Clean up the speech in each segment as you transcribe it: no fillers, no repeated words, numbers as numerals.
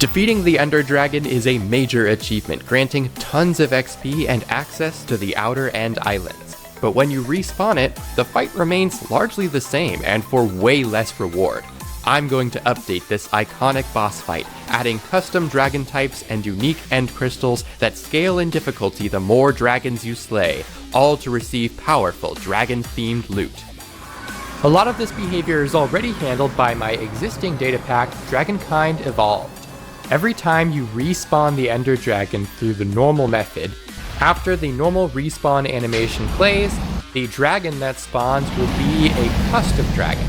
Defeating the Ender Dragon is a major achievement, granting tons of XP and access to the Outer End Islands. But when you respawn it, the fight remains largely the same and for way less reward. I'm going to update this iconic boss fight, adding custom dragon types and unique end crystals that scale in difficulty the more dragons you slay, all to receive powerful dragon-themed loot. A lot of this behavior is already handled by my existing data pack, Dragonkind Evolved. Every time you respawn the Ender Dragon through the normal method, after the normal respawn animation plays, the dragon that spawns will be a custom dragon.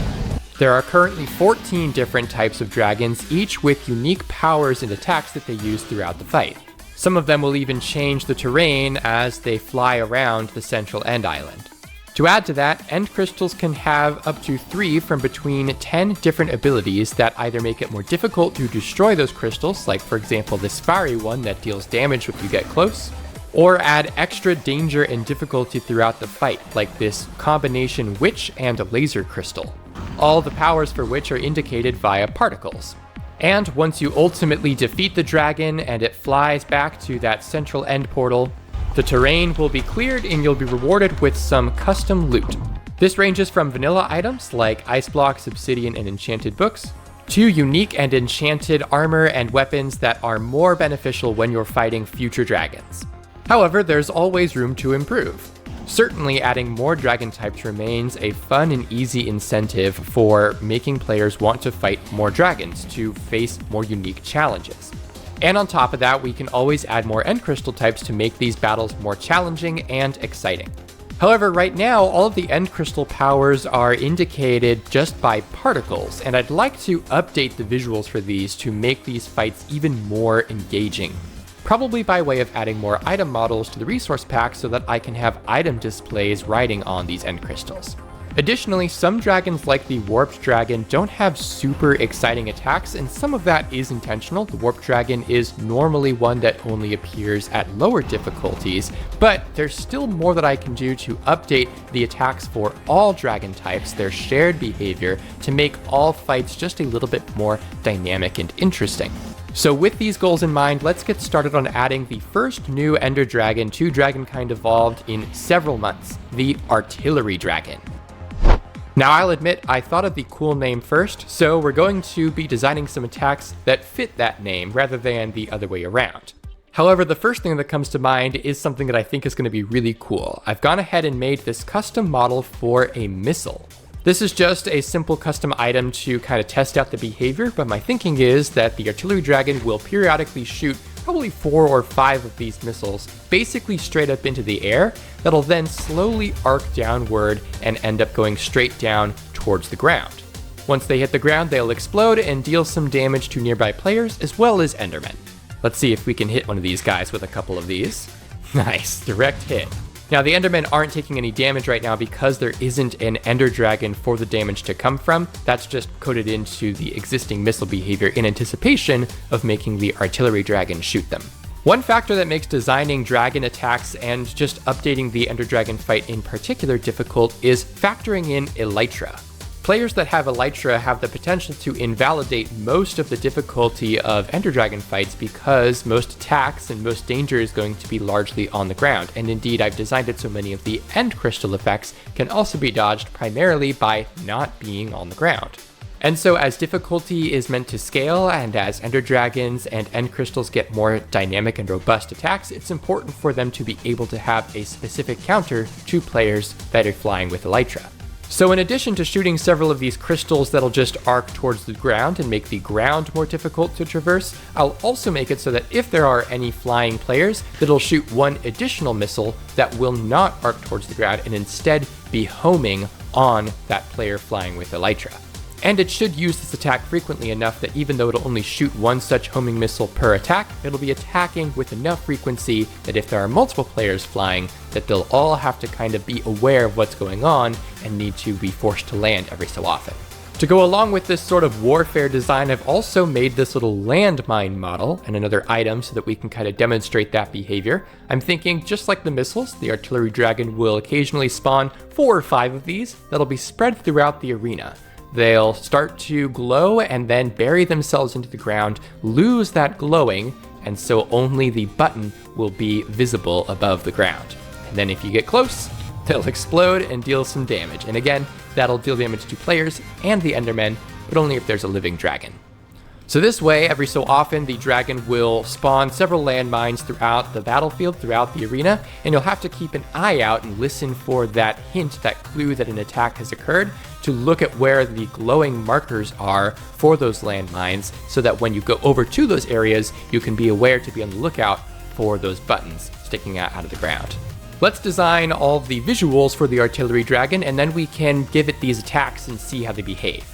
There are currently 14 different types of dragons, each with unique powers and attacks that they use throughout the fight. Some of them will even change the terrain as they fly around the central end island. To add to that, end crystals can have up to 3 from between 10 different abilities that either make it more difficult to destroy those crystals, like for example this fiery one that deals damage if you get close, or add extra danger and difficulty throughout the fight, like this combination witch and laser crystal, all the powers for which are indicated via particles. And once you ultimately defeat the dragon and it flies back to that central end portal, the terrain will be cleared and you'll be rewarded with some custom loot. This ranges from vanilla items like ice blocks, obsidian, and enchanted books, to unique and enchanted armor and weapons that are more beneficial when you're fighting future dragons. However, there's always room to improve. Certainly adding more dragon types remains a fun and easy incentive for making players want to fight more dragons to face more unique challenges. And on top of that, we can always add more end crystal types to make these battles more challenging and exciting. However, right now, all of the end crystal powers are indicated just by particles, and I'd like to update the visuals for these to make these fights even more engaging. Probably by way of adding more item models to the resource pack so that I can have item displays riding on these end crystals. Additionally, some dragons like the Warped Dragon don't have super exciting attacks, and some of that is intentional. The Warped Dragon is normally one that only appears at lower difficulties, but there's still more that I can do to update the attacks for all dragon types, their shared behavior, to make all fights just a little bit more dynamic and interesting. So with these goals in mind, let's get started on adding the first new Ender Dragon to Dragonkind Evolved in several months, the Artillery Dragon. Now I'll admit I thought of the cool name first, so we're going to be designing some attacks that fit that name rather than the other way around. However, the first thing that comes to mind is something that I think is going to be really cool. I've gone ahead and made this custom model for a missile. This is just a simple custom item to kind of test out the behavior, but my thinking is that the Artillery Dragon will periodically shoot probably 4 or 5 of these missiles, basically straight up into the air, that'll then slowly arc downward and end up going straight down towards the ground. Once they hit the ground, they'll explode and deal some damage to nearby players as well as Endermen. Let's see if we can hit one of these guys with a couple of these. Nice, direct hit. Now the Endermen aren't taking any damage right now because there isn't an Ender Dragon for the damage to come from. That's just coded into the existing missile behavior in anticipation of making the Artillery Dragon shoot them. One factor that makes designing dragon attacks and just updating the Ender Dragon fight in particular difficult is factoring in Elytra. Players that have Elytra have the potential to invalidate most of the difficulty of Ender Dragon fights because most attacks and most danger is going to be largely on the ground, and indeed I've designed it so many of the end crystal effects can also be dodged primarily by not being on the ground. And so as difficulty is meant to scale, and as Ender Dragons and end crystals get more dynamic and robust attacks, it's important for them to be able to have a specific counter to players that are flying with Elytra. So in addition to shooting several of these crystals that'll just arc towards the ground and make the ground more difficult to traverse, I'll also make it so that if there are any flying players, that'll shoot one additional missile that will not arc towards the ground and instead be homing on that player flying with Elytra. And it should use this attack frequently enough that even though it'll only shoot one such homing missile per attack, it'll be attacking with enough frequency that if there are multiple players flying, that they'll all have to kind of be aware of what's going on and need to be forced to land every so often. To go along with this sort of warfare design, I've also made this little landmine model and another item so that we can kind of demonstrate that behavior. I'm thinking just like the missiles, the Artillery Dragon will occasionally spawn 4 or 5 of these that'll be spread throughout the arena. they'll start to glow and then bury themselves into the ground, lose that glowing, and so only the button will be visible above the ground. And then if you get close, they'll explode and deal some damage. And again, that'll deal damage to players and the Endermen, but only if there's a living dragon. So this way, every so often, the dragon will spawn several landmines throughout the battlefield, throughout the arena, and you'll have to keep an eye out and listen for that hint, that clue that an attack has occurred, to look at where the glowing markers are for those landmines, so that when you go over to those areas, you can be aware to be on the lookout for those buttons sticking out of the ground. Let's design all of the visuals for the artillery dragon, and then we can give it these attacks and see how they behave.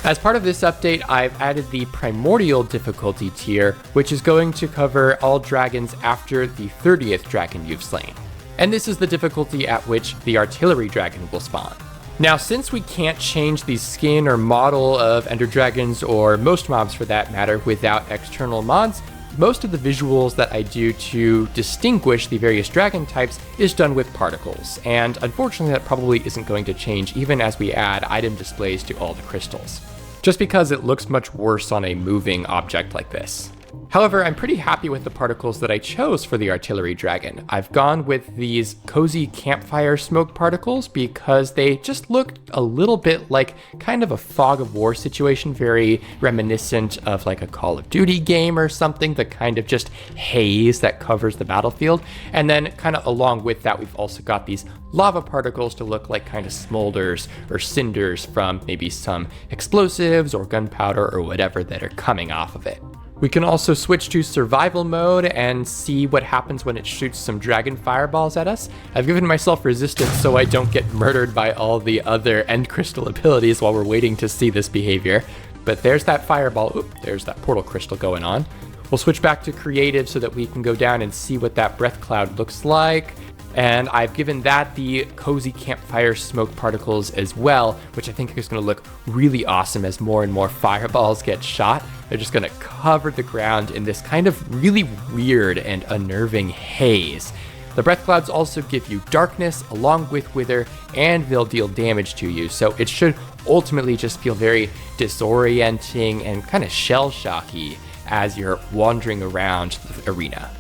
As part of this update, I've added the primordial difficulty tier, which is going to cover all dragons after the 30th dragon you've slain. And this is the difficulty at which the artillery dragon will spawn. Now, since we can't change the skin or model of ender dragons, or most mobs for that matter, without external mods, most of the visuals that I do to distinguish the various dragon types is done with particles, and unfortunately that probably isn't going to change even as we add item displays to all the crystals, just because it looks much worse on a moving object like this. However, I'm pretty happy with the particles that I chose for the artillery dragon. I've gone with these cozy campfire smoke particles because they just looked a little bit like kind of a fog of war situation, very reminiscent of like a Call of Duty game or something, the kind of just haze that covers the battlefield. And then kind of along with that, we've also got these lava particles to look like kind of smolders or cinders from maybe some explosives or gunpowder or whatever that are coming off of it. We can also switch to survival mode and see what happens when it shoots some dragon fireballs at us. I've given myself resistance so I don't get murdered by all the other end crystal abilities while we're waiting to see this behavior. But there's that fireball. Oop, there's that portal crystal going on. We'll switch back to creative so that we can go down and see what that breath cloud looks like. And I've given that the cozy campfire smoke particles as well, which I think is going to look really awesome as more and more fireballs get shot. They're just going to cover the ground in this kind of really weird and unnerving haze. The breath clouds also give you darkness along with wither, and they'll deal damage to you, so it should ultimately just feel very disorienting and kind of shell-shocky as you're wandering around the arena.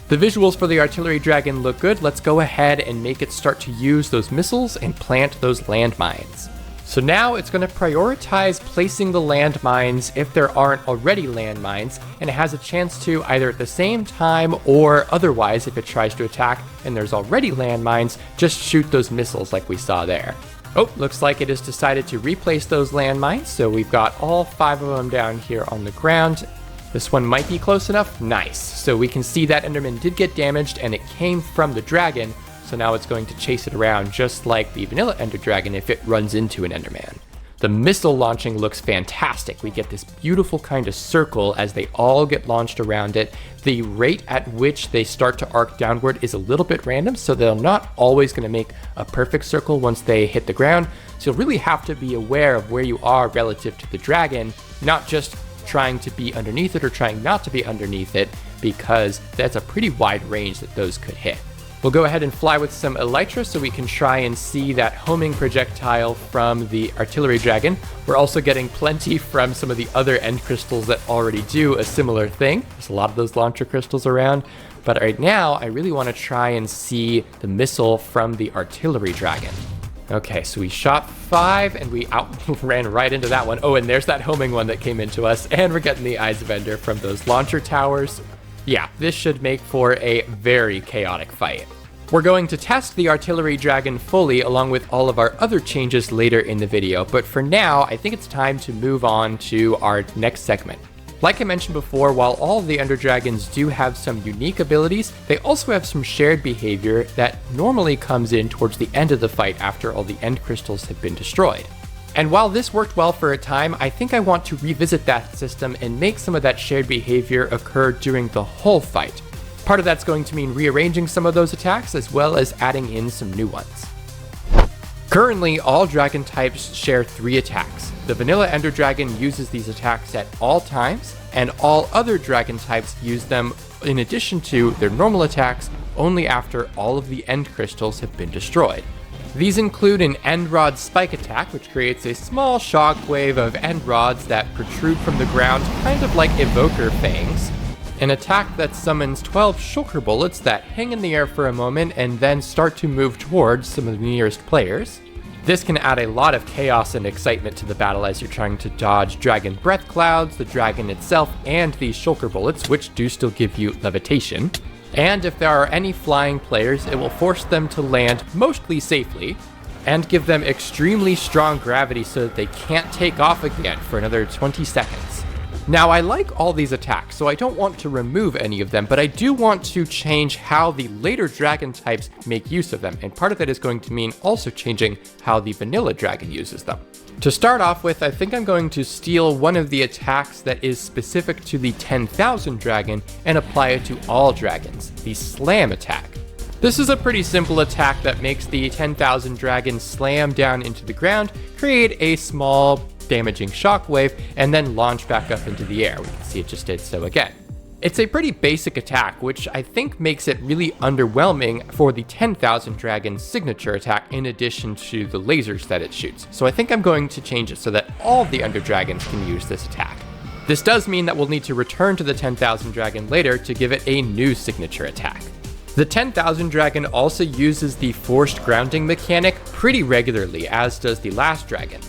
The visuals for the artillery dragon look good. Let's go ahead and make it start to use those missiles and plant those landmines. So now it's going to prioritize placing the landmines if there aren't already landmines, and it has a chance to either at the same time or otherwise, if it tries to attack and there's already landmines, just shoot those missiles like we saw there. Oh, looks like it has decided to replace those landmines, so we've got all 5 of them down here on the ground. This one might be close enough. Nice. So we can see that Enderman did get damaged and it came from the dragon. So now it's going to chase it around just like the vanilla Ender Dragon if it runs into an Enderman. The missile launching looks fantastic. We get this beautiful kind of circle as they all get launched around it. The rate at which they start to arc downward is a little bit random, so they're not always going to make a perfect circle once they hit the ground. So you'll really have to be aware of where you are relative to the dragon, not just trying to be underneath it or trying not to be underneath it, because that's a pretty wide range that those could hit. We'll go ahead and fly with some elytra so we can try and see that homing projectile from the artillery dragon. We're also getting plenty from some of the other end crystals that already do a similar thing. There's a lot of those launcher crystals around, but right now I really want to try and see the missile from the artillery dragon. Okay, so we shot 5 and we ran right into that one. Oh, and there's that homing one that came into us, and we're getting the Eyes of Ender from those launcher towers. Yeah, this should make for a very chaotic fight. We're going to test the artillery dragon fully along with all of our other changes later in the video, but for now, I think it's time to move on to our next segment. Like I mentioned before, while all of the Ender Dragons do have some unique abilities, they also have some shared behavior that normally comes in towards the end of the fight after all the end crystals have been destroyed. And while this worked well for a time, I think I want to revisit that system and make some of that shared behavior occur during the whole fight. Part of that's going to mean rearranging some of those attacks as well as adding in some new ones. Currently, all dragon types share 3 attacks. The vanilla Ender Dragon uses these attacks at all times, and all other dragon types use them in addition to their normal attacks only after all of the end crystals have been destroyed. These include an End Rod Spike attack, which creates a small shockwave of End Rods that protrude from the ground, kind of like Evoker Fangs. An attack that summons 12 Shulker Bullets that hang in the air for a moment and then start to move towards some of the nearest players. This can add a lot of chaos and excitement to the battle as you're trying to dodge Dragon Breath Clouds, the dragon itself, and these Shulker Bullets, which do still give you levitation. And if there are any flying players, it will force them to land mostly safely, and give them extremely strong gravity so that they can't take off again for another 20 seconds. Now, I like all these attacks, so I don't want to remove any of them, but I do want to change how the later dragon types make use of them, and part of that is going to mean also changing how the vanilla dragon uses them. To start off with, I think I'm going to steal one of the attacks that is specific to the 10,000 dragon and apply it to all dragons, the Slam attack. This is a pretty simple attack that makes the 10,000 dragon slam down into the ground, create a small damaging shockwave, and then launch back up into the air. We can see it just did so again. It's a pretty basic attack, which I think makes it really underwhelming for the 10,000 dragon signature attack in addition to the lasers that it shoots. So I think I'm going to change it so that all the Ender Dragons can use this attack. This does mean that we'll need to return to the 10,000 dragon later to give it a new signature attack. The 10,000 dragon also uses the forced grounding mechanic pretty regularly, as does the last dragon,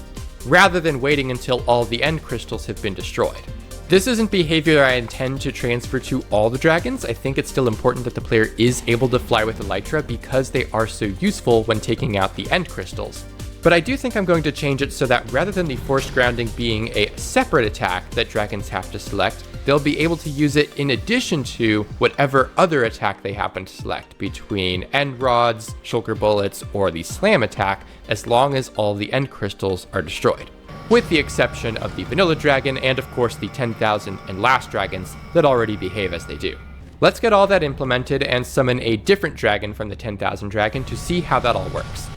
rather than waiting until all the end crystals have been destroyed. This isn't behavior I intend to transfer to all the dragons. I think it's still important that the player is able to fly with Elytra because they are so useful when taking out the end crystals. But I do think I'm going to change it so that rather than the forced grounding being a separate attack that dragons have to select, they'll be able to use it in addition to whatever other attack they happen to select between End Rods, Shulker Bullets, or the Slam attack, as long as all the end crystals are destroyed, with the exception of the Vanilla Dragon and of course the 10,000 and last dragons that already behave as they do. Let's get all that implemented and summon a different dragon from the 10,000 dragon to see how that all works.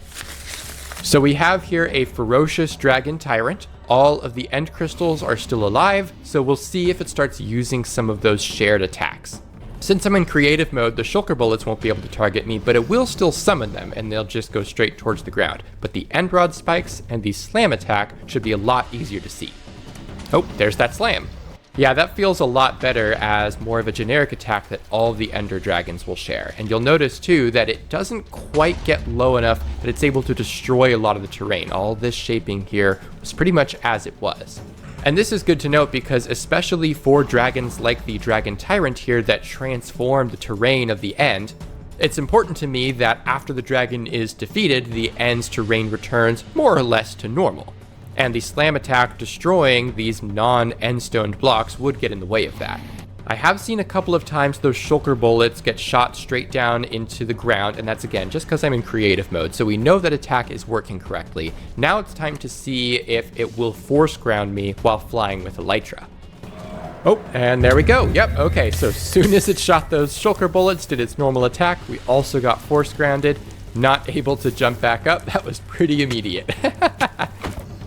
So we have here a ferocious dragon tyrant. All of the end crystals are still alive, so we'll see if it starts using some of those shared attacks. Since I'm in creative mode, the Shulker Bullets won't be able to target me, but it will still summon them, and they'll just go straight towards the ground. But the End Rod Spikes and the Slam attack should be a lot easier to see. Oh, there's that Slam. Yeah, that feels a lot better as more of a generic attack that all the Ender Dragons will share. And you'll notice too that it doesn't quite get low enough that it's able to destroy a lot of the terrain. All this shaping here was pretty much as it was. And this is good to note because especially for dragons like the Dragon Tyrant here that transform the terrain of the end, it's important to me that after the dragon is defeated, the end's terrain returns more or less to normal. And the Slam attack destroying these non-end-stoned blocks would get in the way of that. I have seen a couple of times those Shulker Bullets get shot straight down into the ground, and that's again just because I'm in creative mode, so we know that attack is working correctly. Now it's time to see if it will force ground me while flying with Elytra. Oh, and there we go. Yep, okay, so as soon as it shot those Shulker Bullets, did its normal attack, we also got force grounded, not able to jump back up. That was pretty immediate.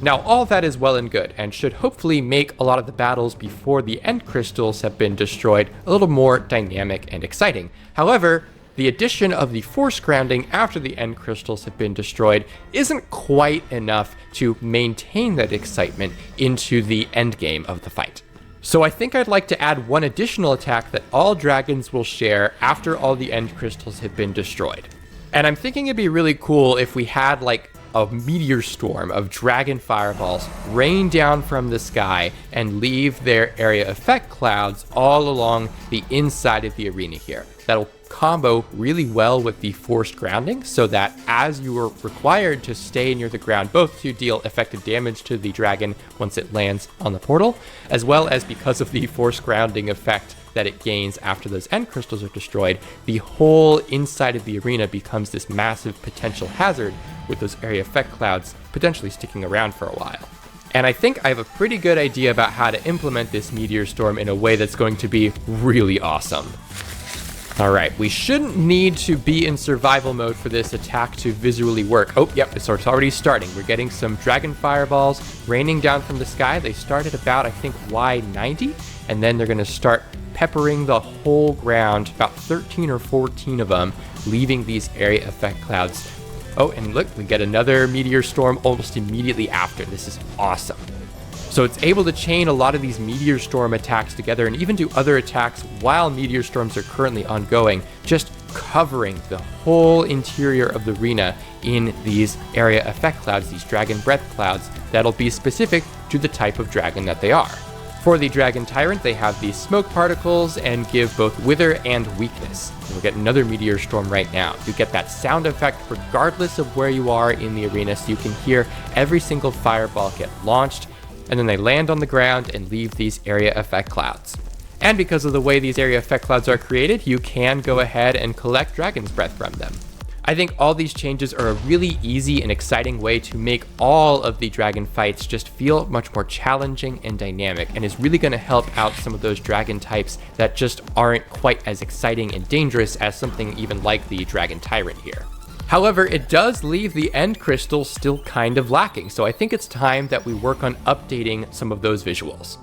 Now, all that is well and good, and should hopefully make a lot of the battles before the end crystals have been destroyed a little more dynamic and exciting. However, the addition of the force grounding after the end crystals have been destroyed isn't quite enough to maintain that excitement into the end game of the fight. So I think I'd like to add one additional attack that all dragons will share after all the end crystals have been destroyed. And I'm thinking it'd be really cool if we had like a meteor storm of dragon fireballs rain down from the sky and leave their area effect clouds all along the inside of the arena here. That'll combo really well with the forced grounding so that as you are required to stay near the ground, both to deal effective damage to the dragon once it lands on the portal, as well as because of the forced grounding effect that it gains after those end crystals are destroyed, the whole inside of the arena becomes this massive potential hazard with those area effect clouds potentially sticking around for a while. And I think I have a pretty good idea about how to implement this Meteor Storm in a way that's going to be really awesome. Alright, we shouldn't need to be in survival mode for this attack to visually work. Oh, yep, it's already starting. We're getting some dragon fireballs raining down from the sky. They start at about, I think, Y90, and then they're going to start peppering the whole ground, about 13 or 14 of them, leaving these area effect clouds Oh, and look, we get another Meteor Storm almost immediately after. This is awesome. So it's able to chain a lot of these Meteor Storm attacks together and even do other attacks while Meteor Storms are currently ongoing, just covering the whole interior of the arena in these area effect clouds, these dragon breath clouds that'll be specific to the type of dragon that they are. For the Dragon Tyrant, they have these smoke particles and give both wither and weakness. We'll get another Meteor Storm right now. You get that sound effect regardless of where you are in the arena, so you can hear every single fireball get launched, and then they land on the ground and leave these area effect clouds. And because of the way these area effect clouds are created, you can go ahead and collect Dragon's Breath from them. I think all these changes are a really easy and exciting way to make all of the dragon fights just feel much more challenging and dynamic, and is really going to help out some of those dragon types that just aren't quite as exciting and dangerous as something even like the Dragon Tyrant here. However, it does leave the End Crystal still kind of lacking, so I think it's time that we work on updating some of those visuals.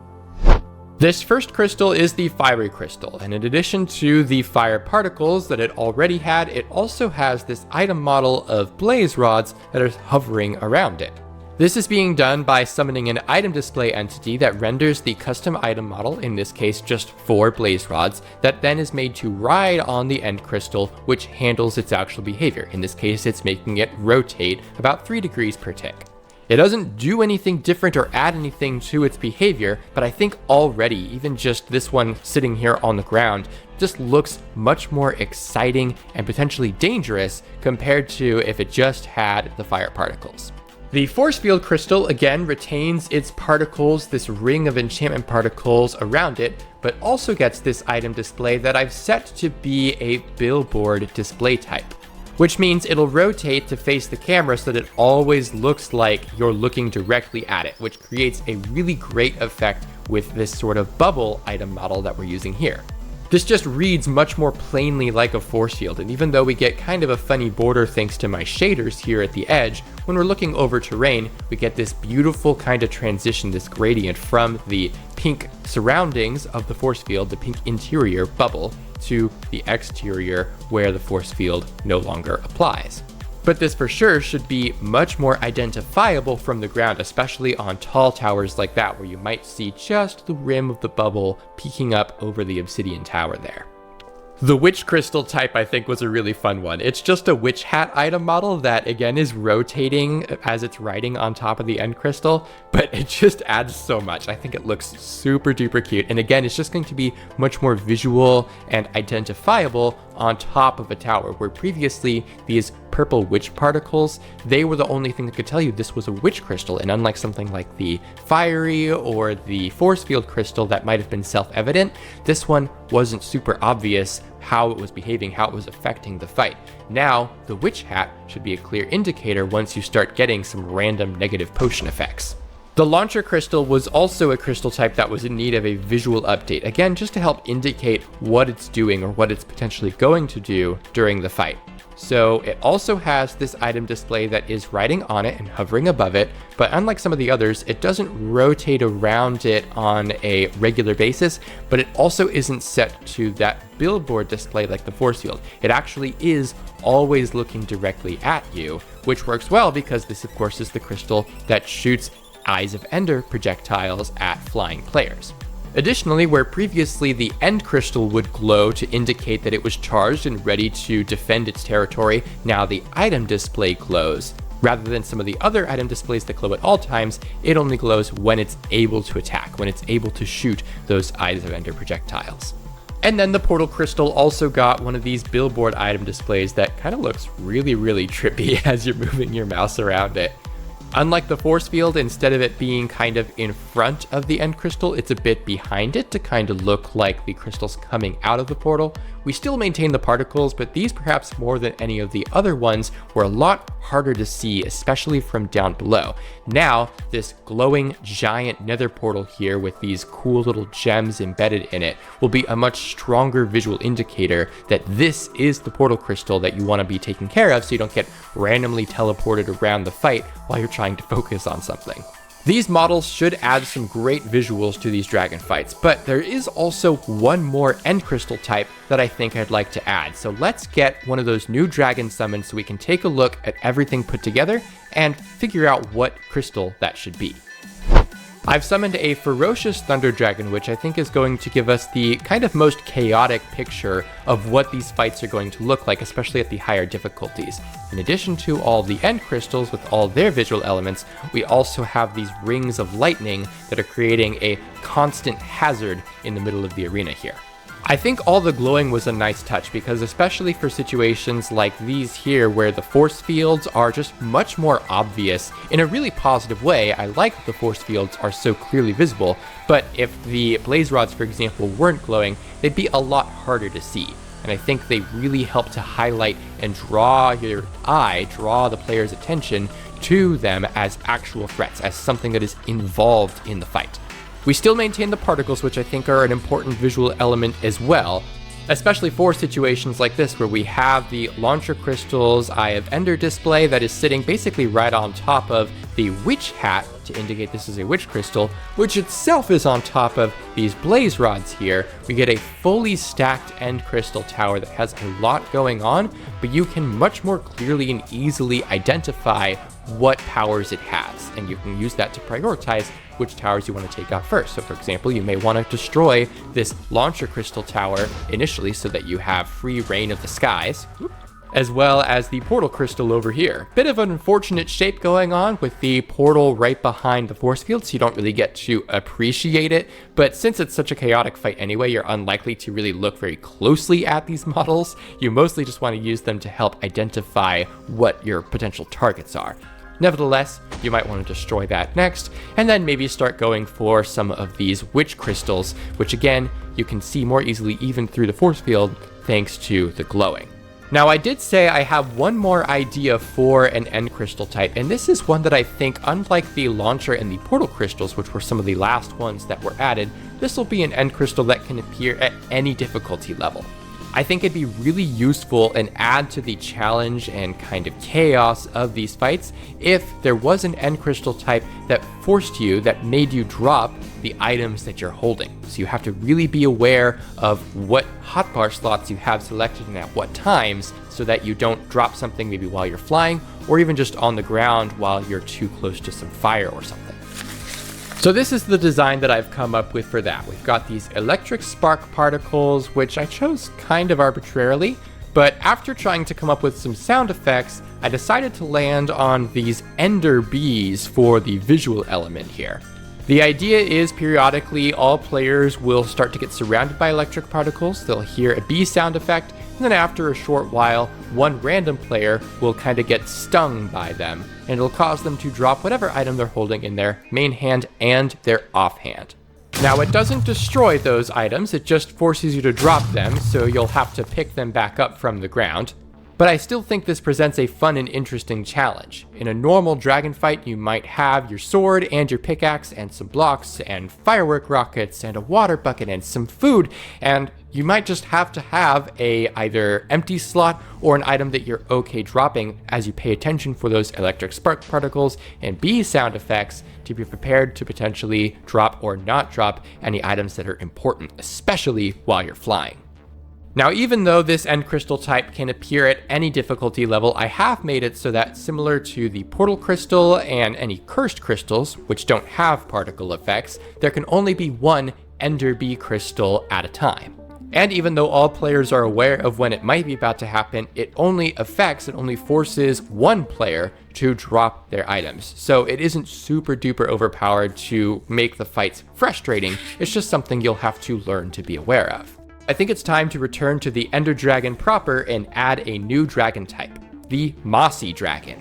This first crystal is the Fiery Crystal, and in addition to the fire particles that it already had, it also has this item model of blaze rods that are hovering around it. This is being done by summoning an item display entity that renders the custom item model, in this case just 4 blaze rods, that then is made to ride on the End Crystal, which handles its actual behavior. In this case, it's making it rotate about 3 degrees per tick. It doesn't do anything different or add anything to its behavior, but I think already, even just this one sitting here on the ground, just looks much more exciting and potentially dangerous compared to if it just had the fire particles. The Force Field Crystal again retains its particles, this ring of enchantment particles around it, but also gets this item display that I've set to be a billboard display type, which means it'll rotate to face the camera so that it always looks like you're looking directly at it, which creates a really great effect with this sort of bubble item model that we're using here. This just reads much more plainly like a force field, and even though we get kind of a funny border thanks to my shaders here at the edge, when we're looking over terrain, we get this beautiful kind of transition, this gradient from the pink surroundings of the force field, the pink interior bubble, to the exterior where the force field no longer applies. But this for sure should be much more identifiable from the ground, especially on tall towers like that, where you might see just the rim of the bubble peeking up over the obsidian tower there. The Witch Crystal type I think was a really fun one. It's just a witch hat item model that again is rotating as it's riding on top of the End Crystal, but it just adds so much. I think it looks super duper cute, and again it's just going to be much more visual and identifiable on top of a tower, where previously these purple witch particles, they were the only thing that could tell you this was a witch crystal, and unlike something like the fiery or the force field crystal that might have been self-evident, this one wasn't super obvious how it was behaving, how it was affecting the fight. Now, the witch hat should be a clear indicator once you start getting some random negative potion effects. The Launcher Crystal was also a crystal type that was in need of a visual update, again just to help indicate what it's doing or what it's potentially going to do during the fight. So it also has this item display that is riding on it and hovering above it, but unlike some of the others, it doesn't rotate around it on a regular basis, but it also isn't set to that billboard display like the force field. It actually is always looking directly at you, which works well because this of course is the crystal that shoots Eyes of Ender projectiles at flying players. Additionally, where previously the End Crystal would glow to indicate that it was charged and ready to defend its territory, now the item display glows. Rather than some of the other item displays that glow at all times, it only glows when it's able to attack, when it's able to shoot those Eyes of Ender projectiles. And then the Portal Crystal also got one of these billboard item displays that kind of looks really trippy as you're moving your mouse around it. Unlike the force field, instead of it being kind of in front of the End Crystal, it's a bit behind it to kind of look like the crystals coming out of the portal. We still maintain the particles, but these perhaps more than any of the other ones were a lot harder to see, especially from down below. Now, this glowing giant nether portal here with these cool little gems embedded in it will be a much stronger visual indicator that this is the portal crystal that you want to be taking care of so you don't get randomly teleported around the fight while you're trying to focus on something. These models should add some great visuals to these dragon fights, but there is also one more end crystal type that I think I'd like to add. So let's get one of those new dragon summons so we can take a look at everything put together and figure out what crystal that should be. I've summoned a ferocious thunder dragon, which I think is going to give us the kind of most chaotic picture of what these fights are going to look like, especially at the higher difficulties. In addition to all the end crystals with all their visual elements, we also have these rings of lightning that are creating a constant hazard in the middle of the arena here. I think all the glowing was a nice touch because especially for situations like these here where the force fields are just much more obvious in a really positive way. I like that the force fields are so clearly visible, but if the blaze rods, for example, weren't glowing, they'd be a lot harder to see. And I think they really help to highlight and draw the player's attention to them as actual threats, as something that is involved in the fight. We still maintain the particles, which I think are an important visual element as well, especially for situations like this where we have the launcher crystal's Eye of Ender display that is sitting basically right on top of the witch hat to indicate this is a witch crystal, which itself is on top of these blaze rods here. We get a fully stacked end crystal tower that has a lot going on, but you can much more clearly and easily identify what powers it has, and you can use that to prioritize which towers you want to take out first. So for example, you may want to destroy this launcher crystal tower initially so that you have free reign of the skies, as well as the portal crystal over here. Bit of an unfortunate shape going on with the portal right behind the force field, so you don't really get to appreciate it, but since it's such a chaotic fight anyway, you're unlikely to really look very closely at these models. You mostly just want to use them to help identify what your potential targets are. Nevertheless, you might want to destroy that next, and then maybe start going for some of these witch crystals, which again, you can see more easily even through the force field thanks to the glowing. Now, I did say I have one more idea for an end crystal type, and this is one that I think, unlike the launcher and the portal crystals, which were some of the last ones that were added, this will be an end crystal that can appear at any difficulty level. I think it'd be really useful and add to the challenge and kind of chaos of these fights if there was an end crystal type that made you drop the items that you're holding. So you have to really be aware of what hotbar slots you have selected and at what times so that you don't drop something maybe while you're flying or even just on the ground while you're too close to some fire or something. So this is the design that I've come up with for that. We've got these electric spark particles, which I chose kind of arbitrarily, but after trying to come up with some sound effects, I decided to land on these Enderbees for the visual element here. The idea is periodically all players will start to get surrounded by electric particles, they'll hear a bee sound effect, and then after a short while, one random player will kind of get stung by them, and it'll cause them to drop whatever item they're holding in their main hand and their offhand. Now, it doesn't destroy those items, it just forces you to drop them, so you'll have to pick them back up from the ground. But I still think this presents a fun and interesting challenge. In a normal dragon fight, you might have your sword and your pickaxe and some blocks and firework rockets and a water bucket and some food, and you might just have to have a either empty slot or an item that you're okay dropping as you pay attention for those electric spark particles and bee sound effects to be prepared to potentially drop or not drop any items that are important, especially while you're flying. Now, even though this end crystal type can appear at any difficulty level, I have made it so that similar to the portal crystal and any cursed crystals, which don't have particle effects, there can only be one Enderbee crystal at a time. And even though all players are aware of when it might be about to happen, it only forces one player to drop their items. So it isn't super duper overpowered to make the fights frustrating, it's just something you'll have to learn to be aware of. I think it's time to return to the Ender Dragon proper and add a new dragon type, the Mossy Dragon.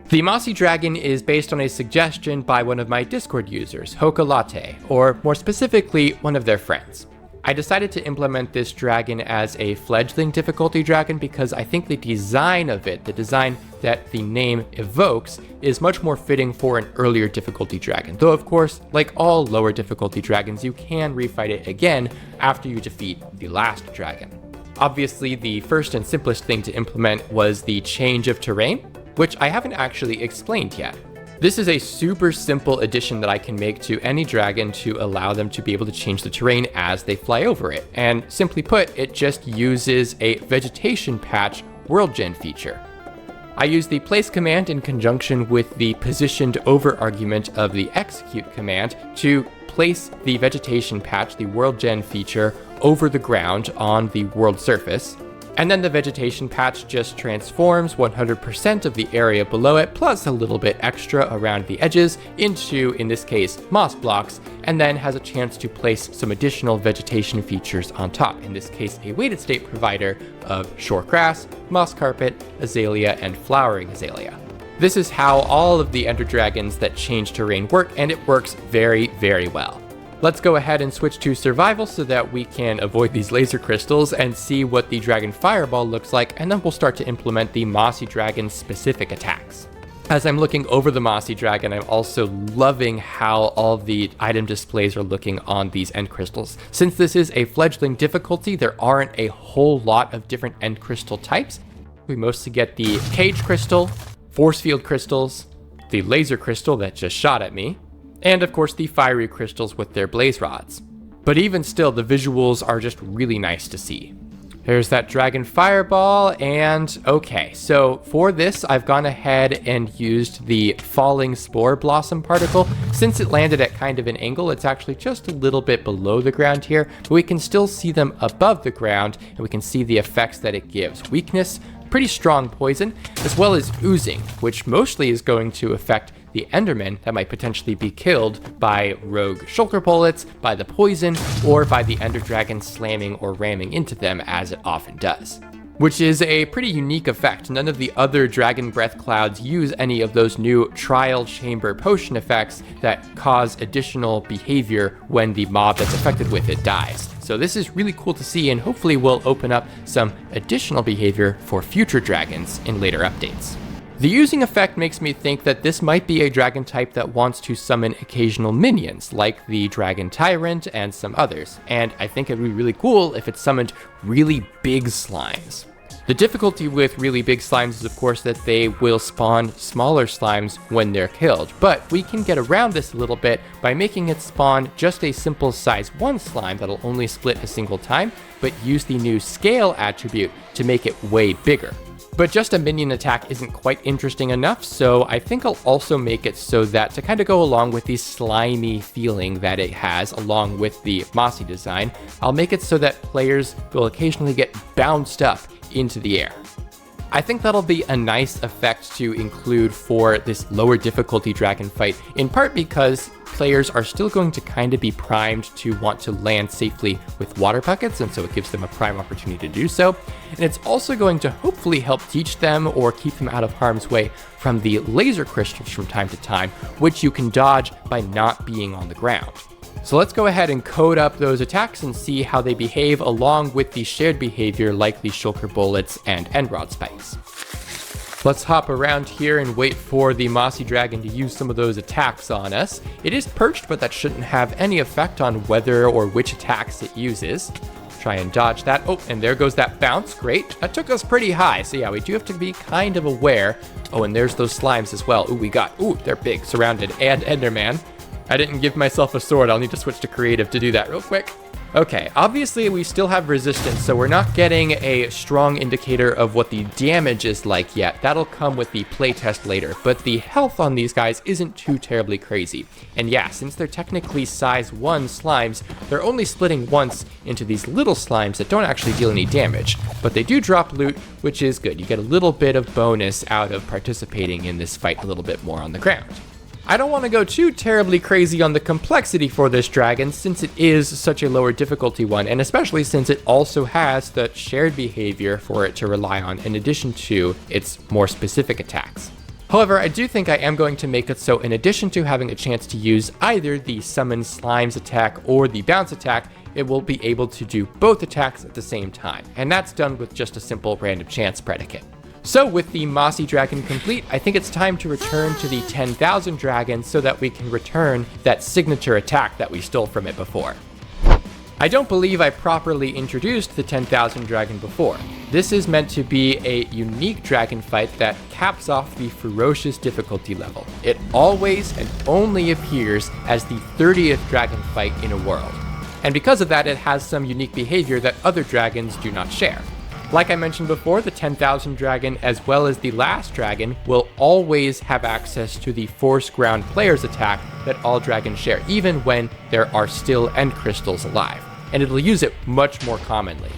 The Mossy Dragon is based on a suggestion by one of my Discord users, Hokalate, or more specifically, one of their friends. I decided to implement this dragon as a fledgling difficulty dragon because I think the design of it, the design that the name evokes, is much more fitting for an earlier difficulty dragon. Though of course, like all lower difficulty dragons, you can refight it again after you defeat the last dragon. Obviously, the first and simplest thing to implement was the change of terrain, which I haven't actually explained yet. This is a super simple addition that I can make to any dragon to allow them to be able to change the terrain as they fly over it. And simply put, it just uses a vegetation patch world gen feature. I use the place command in conjunction with the positioned over argument of the execute command to place the vegetation patch, the world gen feature, over the ground on the world surface. And then the vegetation patch just transforms 100% of the area below it, plus a little bit extra around the edges, into, in this case, moss blocks, and then has a chance to place some additional vegetation features on top, in this case a weighted state provider of short grass, moss carpet, azalea, and flowering azalea. This is how all of the Ender Dragons that change terrain work, and it works very, very well. Let's go ahead and switch to survival so that we can avoid these laser crystals and see what the Dragon Fireball looks like, and then we'll start to implement the Mossy Dragon specific attacks. As I'm looking over the Mossy Dragon, I'm also loving how all the item displays are looking on these end crystals. Since this is a fledgling difficulty, there aren't a whole lot of different end crystal types. We mostly get the Cage Crystal, Force Field Crystals, the Laser Crystal that just shot at me, and of course the fiery crystals with their blaze rods. But even still, the visuals are just really nice to see. There's that Dragon Fireball, and okay, so for this I've gone ahead and used the Falling Spore Blossom particle. Since it landed at kind of an angle, it's actually just a little bit below the ground here, but we can still see them above the ground, and we can see the effects that it gives. Weakness, pretty strong poison, as well as oozing, which mostly is going to affect the Endermen that might potentially be killed by rogue shulker bullets, by the poison, or by the Ender Dragon slamming or ramming into them, as it often does. Which is a pretty unique effect. None of the other Dragon Breath Clouds use any of those new Trial Chamber potion effects that cause additional behavior when the mob that's affected with it dies. So this is really cool to see, and hopefully will open up some additional behavior for future dragons in later updates. The oozing effect makes me think that this might be a dragon type that wants to summon occasional minions, like the Dragon Tyrant and some others, and I think it would be really cool if it summoned really big slimes. The difficulty with really big slimes is of course that they will spawn smaller slimes when they're killed, but we can get around this a little bit by making it spawn just a simple size 1 slime that'll only split a single time, but use the new scale attribute to make it way bigger. But just a minion attack isn't quite interesting enough, so I think I'll also make it so that to kind of go along with the slimy feeling that it has along with the mossy design, I'll make it so that players will occasionally get bounced up into the air. I think that'll be a nice effect to include for this lower difficulty dragon fight, in part because players are still going to kind of be primed to want to land safely with water buckets, and so it gives them a prime opportunity to do so. And it's also going to hopefully help teach them or keep them out of harm's way from the laser crystals from time to time, which you can dodge by not being on the ground. So let's go ahead and code up those attacks and see how they behave along with the shared behavior like the shulker bullets and end rod spikes. Let's hop around here and wait for the Mossy Dragon to use some of those attacks on us. It is perched, but that shouldn't have any effect on whether or which attacks it uses. Try and dodge that. Oh, and there goes that bounce. Great. That took us pretty high. So yeah, we do have to be kind of aware. Oh, and there's those slimes as well. Ooh, they're big, surrounded, and Enderman. I didn't give myself a sword. I'll need to switch to creative to do that real quick. Okay, obviously we still have resistance, so we're not getting a strong indicator of what the damage is like yet. That'll come with the playtest later, but the health on these guys isn't too terribly crazy. And yeah, since they're technically size 1 slimes, they're only splitting once into these little slimes that don't actually deal any damage, but they do drop loot, which is good. You get a little bit of bonus out of participating in this fight a little bit more on the ground. I don't want to go too terribly crazy on the complexity for this dragon since it is such a lower difficulty one, and especially since it also has the shared behavior for it to rely on in addition to its more specific attacks. However, I do think I am going to make it so in addition to having a chance to use either the Summon Slimes attack or the Bounce attack, it will be able to do both attacks at the same time, and that's done with just a simple random chance predicate. So with the Mossy Dragon complete, I think it's time to return to the 10,000 Dragon so that we can return that signature attack that we stole from it before. I don't believe I properly introduced the 10,000 Dragon before. This is meant to be a unique dragon fight that caps off the ferocious difficulty level. It always and only appears as the 30th dragon fight in a world. And because of that, it has some unique behavior that other dragons do not share. Like I mentioned before, the 10,000 Dragon, as well as the last dragon, will always have access to the Force Ground Player's attack that all dragons share, even when there are still End Crystals alive, and it'll use it much more commonly.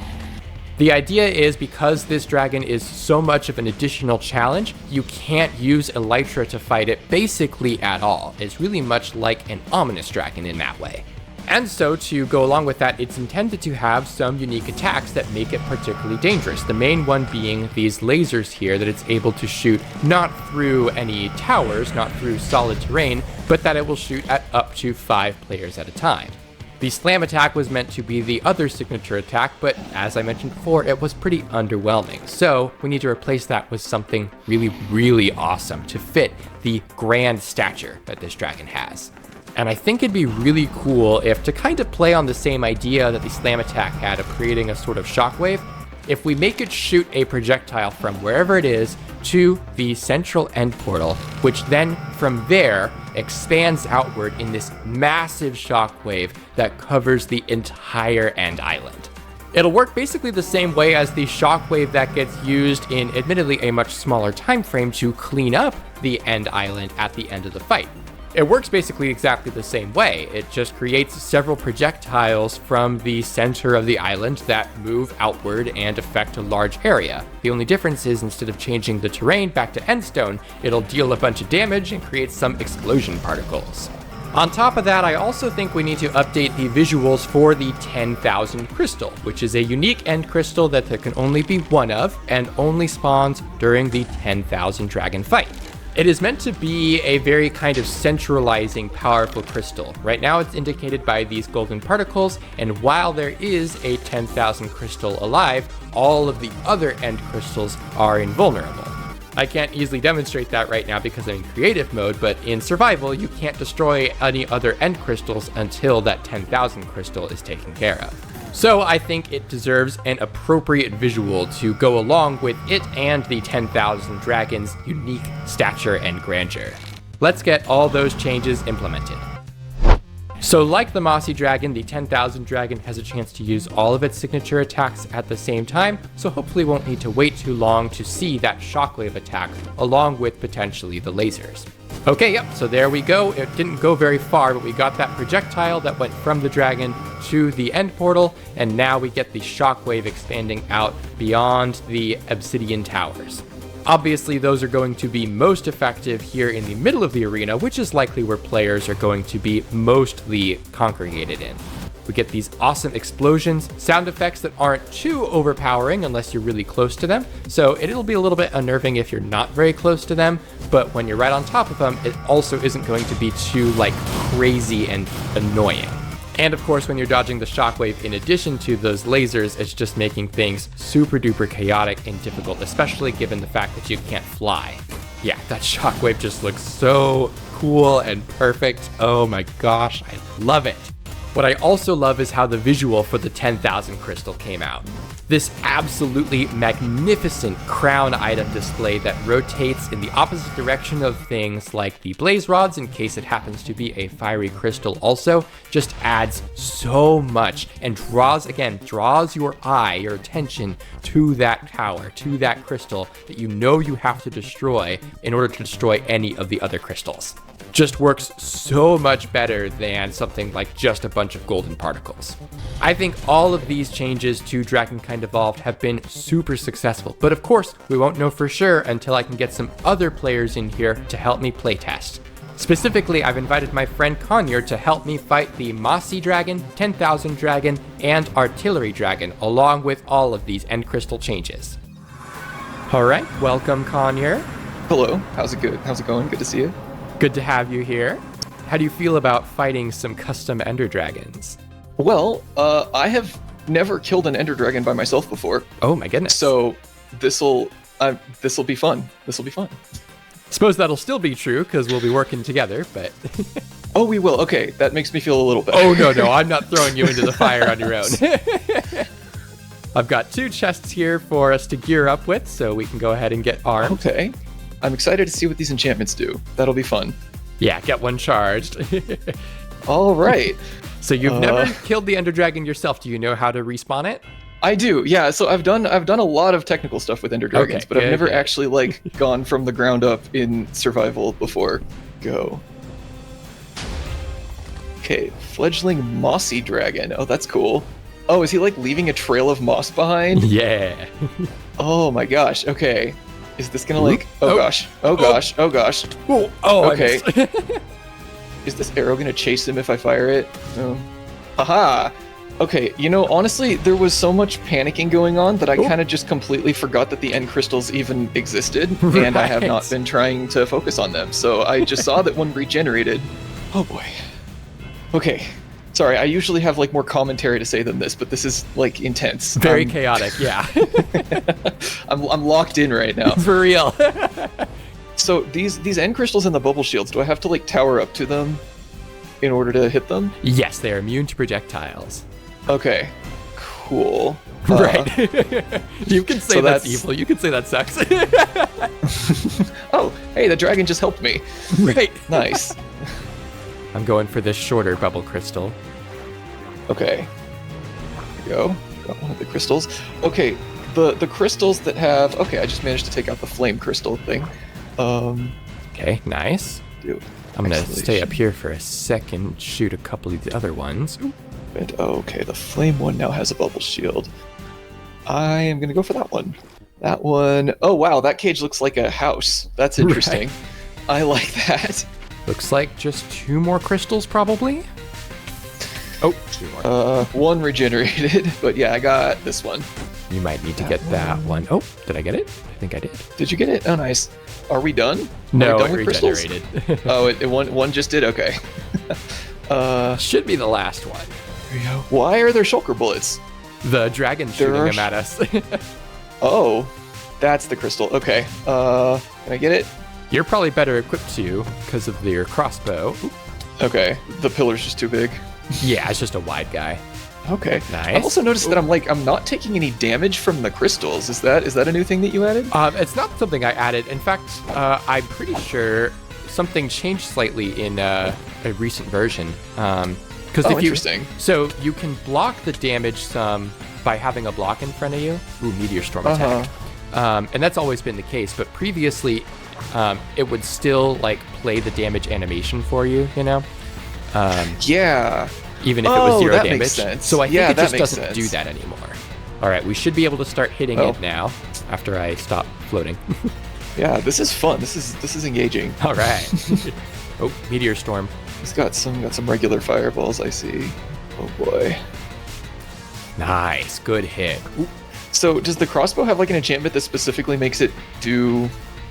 The idea is because this dragon is so much of an additional challenge, you can't use Elytra to fight it basically at all. It's really much like an Ominous Dragon in that way. And so, to go along with that, it's intended to have some unique attacks that make it particularly dangerous. The main one being these lasers here that it's able to shoot not through any towers, not through solid terrain, but that it will shoot at up to 5 players at a time. The slam attack was meant to be the other signature attack, but as I mentioned before, it was pretty underwhelming. So we need to replace that with something really, really awesome to fit the grand stature that this dragon has. And I think it'd be really cool if, to kind of play on the same idea that the slam attack had of creating a sort of shockwave, if we make it shoot a projectile from wherever it is to the central end portal, which then from there expands outward in this massive shockwave that covers the entire end island. It'll work basically the same way as the shockwave that gets used in admittedly a much smaller time frame to clean up the end island at the end of the fight. It works basically exactly the same way. It just creates several projectiles from the center of the island that move outward and affect a large area. The only difference is instead of changing the terrain back to endstone, it'll deal a bunch of damage and create some explosion particles. On top of that, I also think we need to update the visuals for the 10,000 Crystal, which is a unique end crystal that there can only be one of and only spawns during the 10,000 Dragon fight. It is meant to be a very kind of centralizing, powerful crystal. Right now it's indicated by these golden particles, and while there is a 10,000 crystal alive, all of the other end crystals are invulnerable. I can't easily demonstrate that right now because I'm in creative mode, but in survival, you can't destroy any other end crystals until that 10,000 crystal is taken care of. So I think it deserves an appropriate visual to go along with it and the 10,000 Dragon's unique stature and grandeur. Let's get all those changes implemented. So like the Mossy Dragon, the 10,000 Dragon has a chance to use all of its signature attacks at the same time, so hopefully won't need to wait too long to see that shockwave attack, along with potentially the lasers. Okay, yep, so there we go. It didn't go very far, but we got that projectile that went from the dragon to the end portal, and now we get the shockwave expanding out beyond the obsidian towers. Obviously, those are going to be most effective here in the middle of the arena, which is likely where players are going to be mostly congregated in. We get these awesome explosions, sound effects that aren't too overpowering unless you're really close to them, so it'll be a little bit unnerving if you're not very close to them, but when you're right on top of them, it also isn't going to be too, crazy and annoying. And of course, when you're dodging the shockwave in addition to those lasers, it's just making things super duper chaotic and difficult, especially given the fact that you can't fly. Yeah, that shockwave just looks so cool and perfect. Oh my gosh, I love it. What I also love is how the visual for the 10,000 Crystal came out. This absolutely magnificent crown item display that rotates in the opposite direction of things like the blaze rods in case it happens to be a fiery crystal also, just adds so much and draws your eye, your attention to that tower, to that crystal that you know you have to destroy in order to destroy any of the other crystals. Just works so much better than something like just a bunch of golden particles. I think all of these changes to Dragonkind Evolved have been super successful, but of course, we won't know for sure until I can get some other players in here to help me playtest. Specifically, I've invited my friend Conyer to help me fight the Mossy Dragon, 10,000 Dragon, and Artillery Dragon, along with all of these End Crystal changes. Alright, welcome Conyer. Hello, how's it going? Good to see you. Good to have you here. How do you feel about fighting some custom Ender Dragons? Well, I have never killed an Ender Dragon by myself before. Oh my goodness. So this'll be fun. This'll be fun. Suppose that'll still be true because we'll be working together, but Oh, we will. Okay, that makes me feel a little better. Oh, no, I'm not throwing you into the fire on your own. I've got 2 chests here for us to gear up with, so we can go ahead and get armed. Okay. I'm excited to see what these enchantments do. That'll be fun. Yeah, get one charged. All right. So you've never killed the Ender Dragon yourself. Do you know how to respawn it? I do, yeah. So I've done a lot of technical stuff with Ender Dragons, Okay, but I've good, never good. actually like gone from the ground up in survival before. Go. Okay, fledgling Mossy Dragon. Oh, that's cool. Oh, is he like leaving a trail of moss behind? Yeah. Oh my gosh. Okay. Is this gonna like? Oh, Oh. gosh. Oh gosh. Oh gosh. Oh, I Okay. missed. Is this arrow gonna chase him if I fire it? No. Haha. Okay, you know, honestly, there was so much panicking going on that I kind of just completely forgot that the end crystals even existed, and I have not Right. been trying to focus on them. So I just saw that one regenerated. Oh boy. Okay. Sorry, I usually have like more commentary to say than this, but this is like intense. Very chaotic, yeah. I'm locked in right now. For real. So these end crystals and the bubble shields, do I have to like tower up to them in order to hit them? Yes, they are immune to projectiles. Okay. Cool. Right. You can say so that's that's- evil. You can say that sucks. Oh, hey, the dragon just helped me. Right. Nice. I'm going for this shorter bubble crystal. Okay. Here we go. Got one of the crystals. Okay, the crystals that have... Okay, I just managed to take out the flame crystal thing. Okay, nice. Dude. I'm gonna stay up here for a second, shoot a couple of the other ones. Ooh. And, okay, the flame one now has a bubble shield. I am gonna go for that one. That one... Oh, wow, that cage looks like a house. That's interesting. I like that. Looks like just 2 more crystals, probably. Oh, 2 more. One regenerated, but yeah, I got this one. You might need to get that one. Oh, did I get it? I think I did. Did you get it? Oh, nice. Are we done? No, Are we done it with crystals? regenerated. Oh, one just did? Okay. Should be the last one. Here we go. Why are there shulker bullets? The dragon There shooting are them at us. Oh, that's the crystal. Okay. Can I get it? You're probably better equipped to because of your crossbow. Ooh. Okay. The pillar's just too big. Yeah, it's just a wide guy. Okay. Nice. I've also noticed that I'm not taking any damage from the crystals. Is that a new thing that you added? It's not something I added. In fact, I'm pretty sure something changed slightly in a recent version. Because Interesting. So you can block the damage some by having a block in front of you. Ooh, Meteor Storm attack. And that's always been the case. But previously, it would still like play the damage animation for you. You know. Yeah. Even if it was 0 that damage. makes sense. So I think Yeah, it that just makes doesn't sense. do that anymore. All right, we should be able to start hitting Oh. it now after I stop floating. Yeah. This is fun. This is engaging. All right. Oh, Meteor Storm. It's got some regular fireballs. I see. Oh boy. Nice, good hit. Ooh, So does the crossbow have like an enchantment that specifically makes it do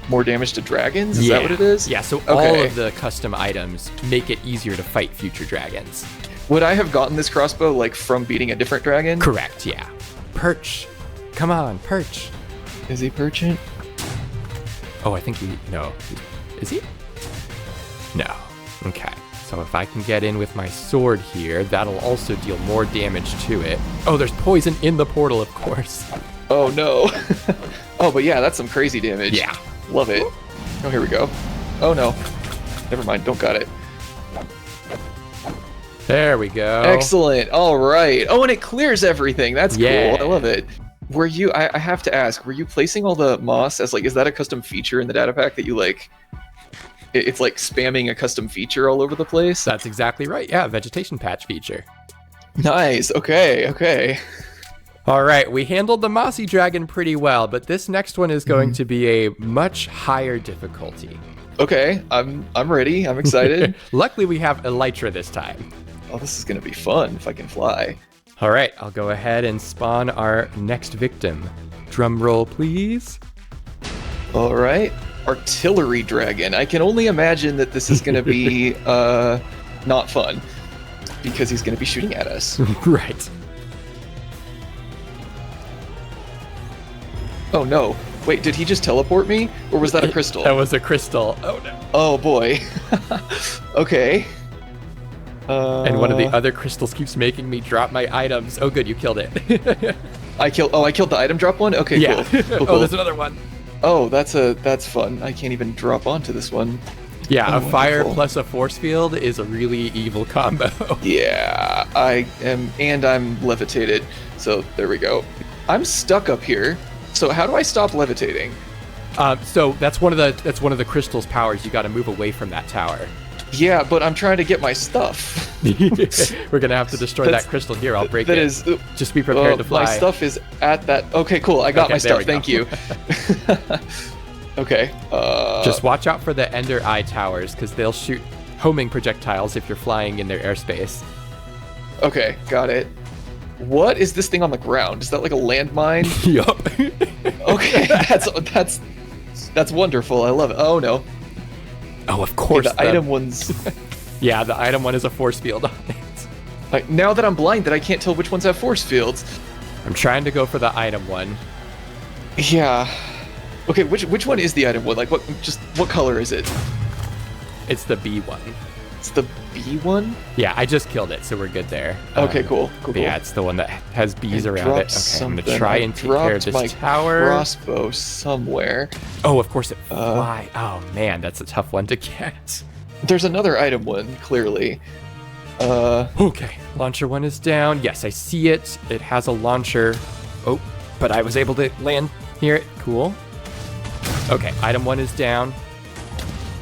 more damage to dragons? Is that what it is? Yeah, so all Okay. of the custom items make it easier to fight future dragons. Would I have gotten this crossbow like from beating a different dragon? Correct, yeah. Perch. Come on, perch. Is he perchant? Oh, I think no. Is he? No. Okay. So if I can get in with my sword here, that'll also deal more damage to it. Oh, there's poison in the portal, of course. Oh no. Oh, but yeah, that's some crazy damage. Yeah. Love it. Oh, here we go. Oh no. Never mind. Don't got it. There we go. Excellent. All right. Oh, and it clears everything. That's Yeah. cool. I love it. Were you? I have to ask. Were you placing all the moss as like? Is that a custom feature in the data pack that you like? It's like spamming a custom feature all over the place. That's exactly right. Yeah, vegetation patch feature. Nice. Okay. Okay. All right, we handled the Mossy Dragon pretty well, but this next one is going to be a much higher difficulty. Okay. I'm ready. I'm excited. Luckily, we have Elytra this time. Oh, this is gonna be fun if I can fly. All right, I'll go ahead and spawn our next victim. Drum roll, please. All right. Artillery dragon. I can only imagine that this is gonna be not fun because he's gonna be shooting at us. Right. Oh no. Wait, did he just teleport me? Or was that a crystal? That was a crystal. Oh no. Oh boy. Okay. And one of the other crystals keeps making me drop my items. Oh, good, you killed it. I killed the item drop one? Okay, yeah. cool. Cool, Oh, cool. there's another one. Oh, that's fun. I can't even drop onto this one. Yeah, Oh, a fire wonderful. plus a force field is a really evil combo. Yeah, I am, and I'm levitated. So there we go. I'm stuck up here. So how do I stop levitating? So that's one of the crystal's powers. You got to move away from that tower. Yeah, but I'm trying to get my stuff. We're gonna have to destroy that crystal here. I'll break That it. is. Just be prepared to fly. My stuff is at that. Okay, cool. I got Okay, my there stuff. we Thank go. you. Okay. Just watch out for the Ender Eye towers, because they'll shoot homing projectiles if you're flying in their airspace. Okay, got it. What is this thing on the ground? Is that like a landmine? Yup. Okay, that's wonderful. I love it. Oh no. Oh, of course. Okay, the item one's. Yeah, the item one is a force field on it. Like, now that I'm blinded, I can't tell which ones have force fields. I'm trying to go for the item one. Yeah. Okay, which one is the item one? Like, what color is it? It's the B one. It's the B one? Yeah, I just killed it, so we're good there. Okay, cool. Cool. Yeah, it's the one that has bees I around dropped it. Okay, I'm gonna something. try I and take care of dropped this my tower. crossbow somewhere. Oh, of course it fly. Oh man, that's a tough one to get. There's another item one, clearly. Okay, launcher one is down. Yes, I see it. It has a launcher. Oh, but I was able to land near it. Cool. Okay, item one is down.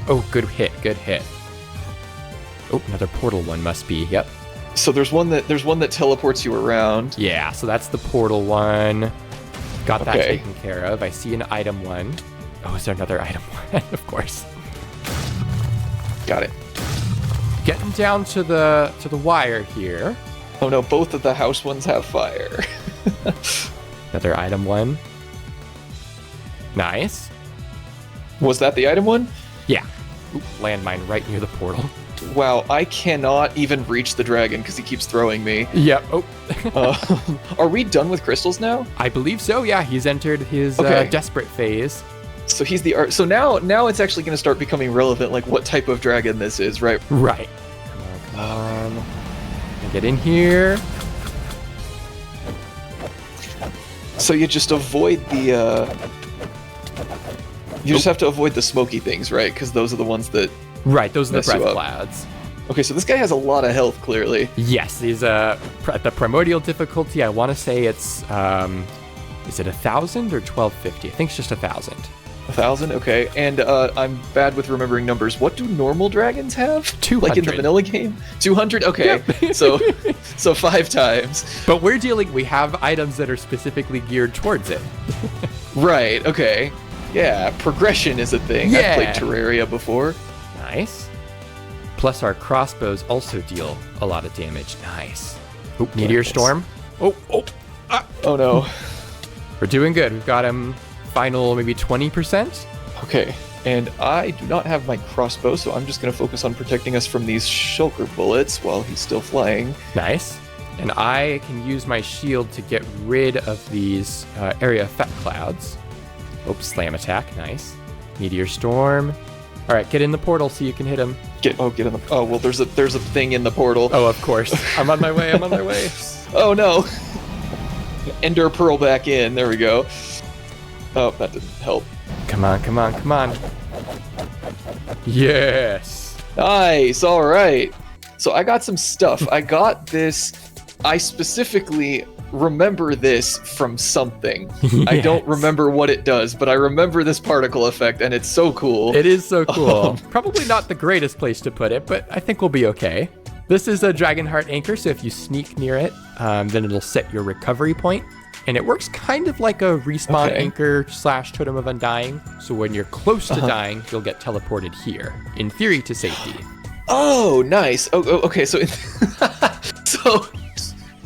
Oh, good hit, good hit. Oh, another portal one must be. Yep. So there's one that teleports you around. Yeah, so that's the portal one. Got that Okay. taken care of. I see an item one. Oh, is there another item one? Of course. Got it. Getting down to the wire here. Oh no, both of the house ones have fire. Another item one. Nice. Was that the item one? Yeah. Ooh, landmine right near the portal. Wow, I cannot even reach the dragon because he keeps throwing me. Yep. Oh. Are we done with crystals now? I believe so. Yeah, he's entered his Okay. desperate phase. So he's the art. So now it's actually going to start becoming relevant, like what type of dragon this is, right? Right. Come on. Get in here. So you just avoid the. You just have to avoid the smoky things, right? Because those are the ones that. Right, those are the Mess you breath up. clouds. Okay, so this guy has a lot of health, clearly. Yes, these at the primordial difficulty. I want to say it's is it 1,000 or 1250? I think it's just 1,000. 1,000, okay. And I'm bad with remembering numbers. What do normal dragons have? 200. Like in the vanilla game? 200? Okay. Yep. so 5 times. But we have items that are specifically geared towards it. Right, okay. Yeah, progression is a thing. Yeah. I've played Terraria before. Nice. Plus our crossbows also deal a lot of damage. Nice. Oh, Meteor Storm. Oh. Oh no. We're doing good. We've got him final maybe 20%. Okay, and I do not have my crossbow, so I'm just going to focus on protecting us from these shulker bullets while he's still flying. Nice. And I can use my shield to get rid of these area effect clouds. Oops, slam attack. Nice. Meteor Storm. All right, get in the portal so you can hit him. Get in the. Oh well, there's a thing in the portal. Oh, of course. I'm on my way. Oh no. Ender Pearl back in. There we go. Oh, that didn't help. Come on. Yes. Nice. All right. So I got some stuff. I got this. I specifically remember this from something. I don't Yes. remember what it does, but I remember this particle effect, and it's so cool. It is so cool. Probably not the greatest place to put it, but I think we'll be okay. This is a Dragon Heart anchor, so if you sneak near it, then it'll set your recovery point. And it works kind of like a respawn Okay. anchor / Totem of Undying. So when you're close to dying, you'll get teleported here, in theory to safety. Oh, nice. Oh, okay. So, so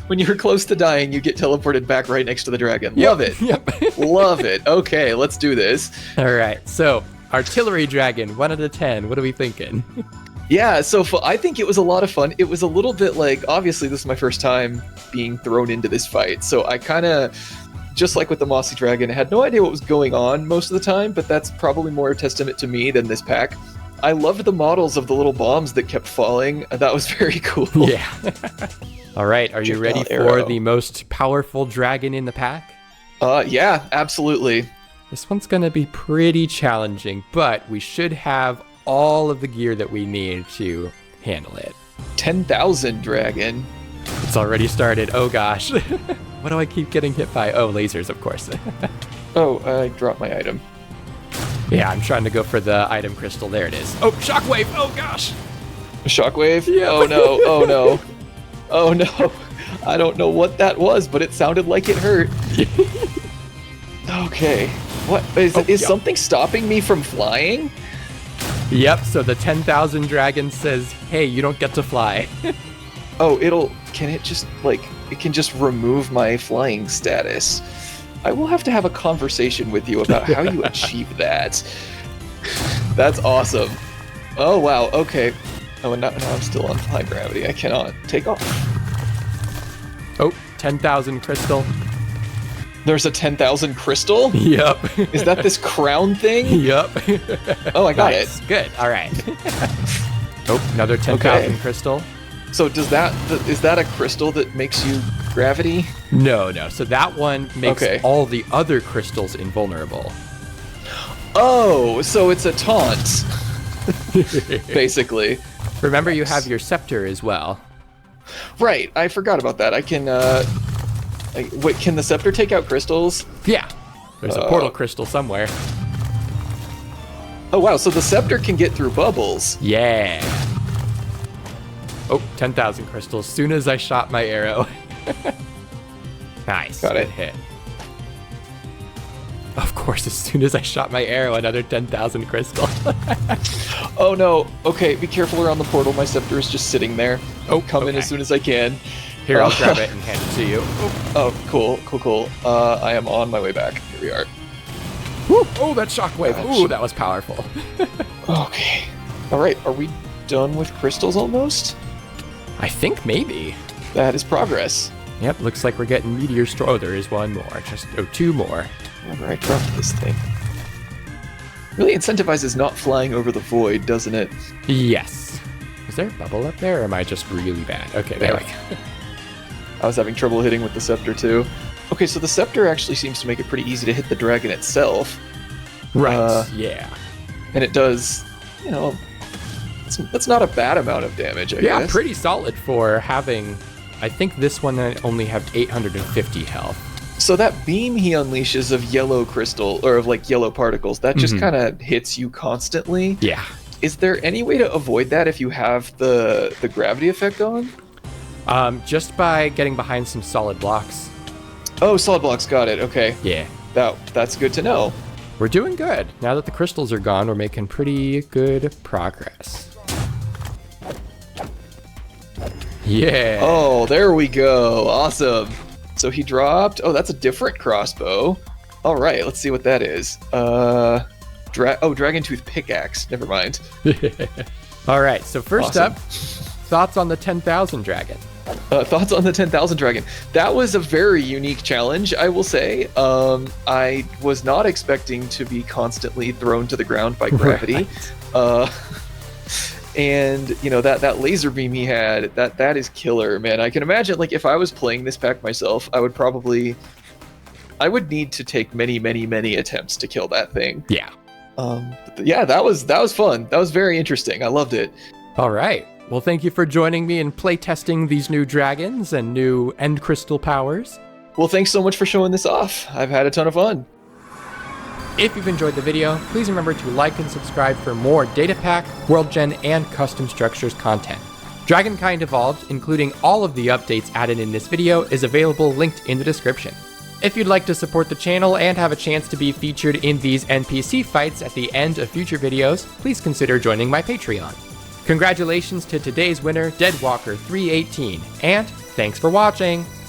when you're close to dying, you get teleported back right next to the dragon. Love it. Yep. Love it. Okay, let's do this. All right. So Artillery Dragon, 1 out of 10. What are we thinking? Yeah, so I think it was a lot of fun. It was a little bit like, obviously, this is my first time being thrown into this fight. So I kind of, just like with the Mossy Dragon, had no idea what was going on most of the time, but that's probably more a testament to me than this pack. I loved the models of the little bombs that kept falling. That was very cool. Yeah. All right, are you ready for arrow. the most powerful dragon in the pack? Yeah, absolutely. This one's gonna be pretty challenging, but we should have all of the gear that we need to handle it. 10,000 dragon. It's already started, oh gosh. What do I keep getting hit by? Oh, lasers, of course. Oh, I dropped my item. Yeah, I'm trying to go for the item crystal. There it is. Oh, shockwave, oh gosh. Shockwave? Yeah. Oh no, oh no. Oh no. I don't know what that was, but it sounded like it hurt. Okay. What is something stopping me from flying? Yep, so the 10,000 dragon says, hey, you don't get to fly. Oh, can it just remove my flying status? I will have to have a conversation with you about how you achieve that. That's awesome. Oh wow, okay. Oh, and now I'm still on high gravity. I cannot take off. Oh, 10,000 crystal. There's a 10,000 crystal? Yep. Is that this crown thing? Yep. Oh, I got Nice. it. Good, all right. Oh, another 10,000 crystal. So is that a crystal that makes you gravity? No. So that one makes Okay. all the other crystals invulnerable. Oh, so it's a taunt, basically. Remember, you have your scepter as well. Right, I forgot about that. I can, wait, can the scepter take out crystals? Yeah. There's a portal crystal somewhere. Oh, wow, so the scepter can get through bubbles. Yeah. Oh, 10,000 crystals. As soon as I shot my arrow. Nice. Got it. Good hit. Of course, as soon as I shot my arrow, another 10,000 crystal. Oh no, okay, be careful around the portal. My scepter is just sitting there. Oh, Come in okay. as soon as I can. Here, I'll grab it and hand it to you. Oh, cool. I am on my way back. Here we are. Woo! Oh, that shockwave. Gosh. Ooh, that was powerful. Okay. All right, are we done with crystals almost? I think maybe. That is progress. Yep, looks like we're getting Meteor Storm. Oh, there is one more. Two more. Whenever I drop this thing. Really incentivizes not flying over the void, doesn't it? Yes. Is there a bubble up there, or am I just really bad? Okay, there we go. I was having trouble hitting with the scepter too. Okay, so the scepter actually seems to make it pretty easy to hit the dragon itself. Right, yeah. And it does, that's not a bad amount of damage, I guess. Yeah, pretty solid for having... I think this one only have 850 health. So that beam he unleashes of yellow crystal, or of like yellow particles, that just kind of hits you constantly. Yeah. Is there any way to avoid that if you have the gravity effect on? Just by getting behind some solid blocks. Oh, solid blocks, got it, okay. Yeah. That's good to know. We're doing good. Now that the crystals are gone, we're making pretty good progress. Yeah. Oh, there we go. Awesome. So he dropped... Oh, that's a different crossbow. All right, let's see what that is. Dragon Tooth Pickaxe. Never mind. All right, so first Awesome. up, thoughts on the 10,000 dragon? Thoughts on the 10,000 dragon. That was a very unique challenge, I will say. I was not expecting to be constantly thrown to the ground by gravity. Right. And that laser beam he had, that is killer, man. I can imagine, like, if I was playing this pack myself, I would need to take many attempts to kill that thing. Yeah. Yeah, that was fun. That was very interesting. I loved it. All right. Well, thank you for joining me in playtesting these new dragons and new end crystal powers. Well, thanks so much for showing this off. I've had a ton of fun. If you've enjoyed the video, please remember to like and subscribe for more data pack, world gen, and custom structures content. Dragonkind Evolved, including all of the updates added in this video, is available linked in the description. If you'd like to support the channel and have a chance to be featured in these NPC fights at the end of future videos, please consider joining my Patreon. Congratulations to today's winner, Deadwalker318, and thanks for watching!